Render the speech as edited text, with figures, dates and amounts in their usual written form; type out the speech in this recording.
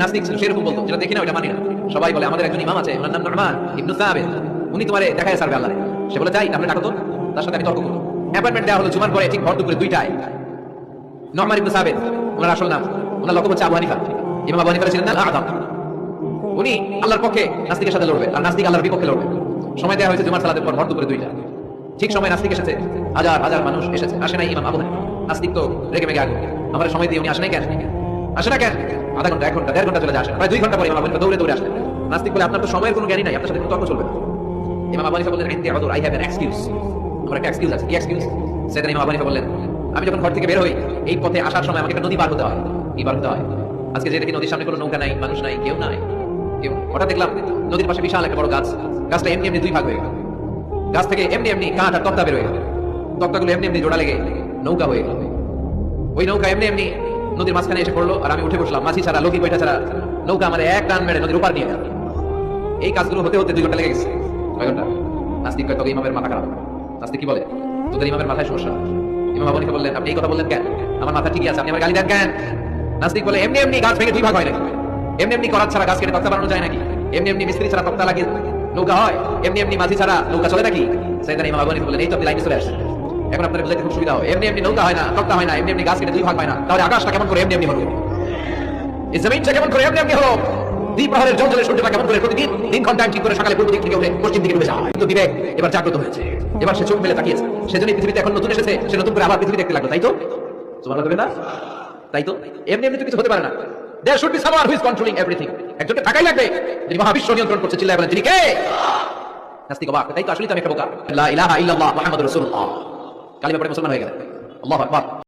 নাস্তিক ছিল সেরকম বলতো, যেটা দেখি না ওটা মানি না। সবাই বলে আমাদের একজন ইমাম আছে, ওনার নাম নুরমান ইবনে সাবিত, উনি তোমারে দেখায় সারবে আল্লাহ। সে বলে যাই, তাহলে ডাকো তো, তার সাথে আমি তর্ক করব। অ্যাপয়েন্টমেন্ট দেওয়া হলো জুমার পরে ঠিক ভর দুপুরে 2টায়। নুরমান ইবনে সাবিত ওনার আসল নাম, ওনার লকব হচ্ছে আবু হানিফা। ইমাম আবু হানিফা ছিলেন না আদম। উনি আল্লাহর পক্ষে নাস্তিকের সাথে লড়বে, আর নাস্তিক আল্লাহর বিপক্ষে লড়বে। সময় দেওয়া হয়েছে জুমার সালাতের পর ভর দুপুরে 2টা। ঠিক সময় নাস্তিক এসেছে, হাজার হাজার মানুষ এসেছে, আসে নাই ইমাম আবু হানিফা। নাস্তিক তো রেগে মেগে আগুন, আমার সময় দিয়ে উনি আসে নাই কেন, আসে না কেন? আধা ঘন্টা, 1 ঘন্টা, 1.5 ঘন্টা চলে যায়, আসে প্রায় 2 ঘন্টা পরে ইমাম আবু হানিফা দৌড়ে দৌড়ে আসলেন। নাস্তিক বলে আপনার তো সময়ের কোনো জ্ঞানই নাই, আপনার সাথে কোনো তর্ক চলবে না। ইমাম আবু হানিফা বললেন আই হ্যাভ অ্যান এক্সকিউজ, আমার একটা এক্সকিউজ আছে। কি এক্সকিউজ? সেদিন ইমাম আবু হানিফা বললেন, আমি যখন ঘর থেকে বের হই এই পথে আসার সময় আমাকে একটা নদী পার হতে হয়। কি পার হতে হয়? আজকে যে দেখি নদীর সামনে কোনো নৌকা নাই, মানুষ নাই, কেউ নাই, কেউ। হঠাৎ দেখলাম নদীর পাশে বিশাল একটা বড় গাছ, গাছটা এমনি এমনি 2 ভাগ হয়ে গেল। গাছ থেকে এমনি এমনি কাঠ আর তক্তা বের হয়ে গেল, তক্তাগুলো এমনি এমনি জোড়া লেগে নৌকা হয়ে গেল। ওই নৌকা এমনি এমনি নদীর মাঝখানে এসে পড়লো, আর আমি উঠে বসলাম। মাঝি ছাড়া, লগি বইটা ছাড়া নৌকা আমার এক টান মেরে নদীর ওপার নিয়ে গেল। এই কাজগুলো হতে হতে 2 ঘন্টা লেগে গেছে। 6 ঘন্টা। নাস্তিক কয় তোকে ইমামের মাথা খারাপ। নাস্তিক কি বলে, তোদের ইমামের মাথায় সমস্যা। ইমাম আবু হানিফা বললেন, আপনি এই কথা বললেন কেন? আমার মাথা ঠিকই আছে, আপনি আমার গালি দেন কেন? নাস্তিক বলে, এমনি এমনি গাছ ভেঙে 2 ভাগ হয় নাকি? এমনি এমনি করাত ছাড়া গাছ কেটে তক্তা বানানো যায় নাকি? এমনি এমনি মিস্ত্রি ছাড়া তক্তা লাগিয়ে নৌকা হয়? এমনি এমনি মাঝি ছাড়া নৌকা চলে নাকি? সেদিন ইমাম আবু হানিফা বললেন, এই তো আপনি লাইনে চলে আসছেন, এখন আপনার বুঝাইতে খুব সুবিধা হয়। এমনি এমনি নৌকা হয় না, তক্তা হয় না, এমনি এমনি গাছ কেটে 2 ভাগ হয় না, তাহলে আকাশটা কেমন করে এমনি এমনি হলো? এই জমিনটা কেমন করে এমনি এমনি হলো? দ্বিপ্রহরের জঞ্জলের সূর্যটা কেমন করে প্রতিদিন 3 ঘন্টা ঠিক করে সকালে পূর্ব দিক থেকে উঠে পশ্চিম দিকে ডুবে যায়? তো বিবেক এবার জাগ্রত হয়েছে, এবার সে চোখ মেলে তাকিয়েছে। সেজন্যই পৃথিবীতে এখন নতুন এসেছে, সে নতুন করে আবার পৃথিবী দেখতে লাগলো। তাই তো সুবহানাল্লাহ বলবেন না? তাই তো এমনি এমনি তো কিছু হতে পারে না। There should be someone who is controlling everything. একজনকে থাকাই লাগবে যিনি মহাবিশ্ব নিয়ন্ত্রণ করছে। চিল্লায় বলেন, তিনি কে? নাস্তিক অবাক, তাই তো আসলেই তো আমি একটা বোকা। লা ইলাহা ইল্লাল্লাহ মুহাম্মাদুর রাসূলুল্লাহ কালিমা পড়ে মুসলমান হয়ে গেলেন। আল্লাহু আকবার।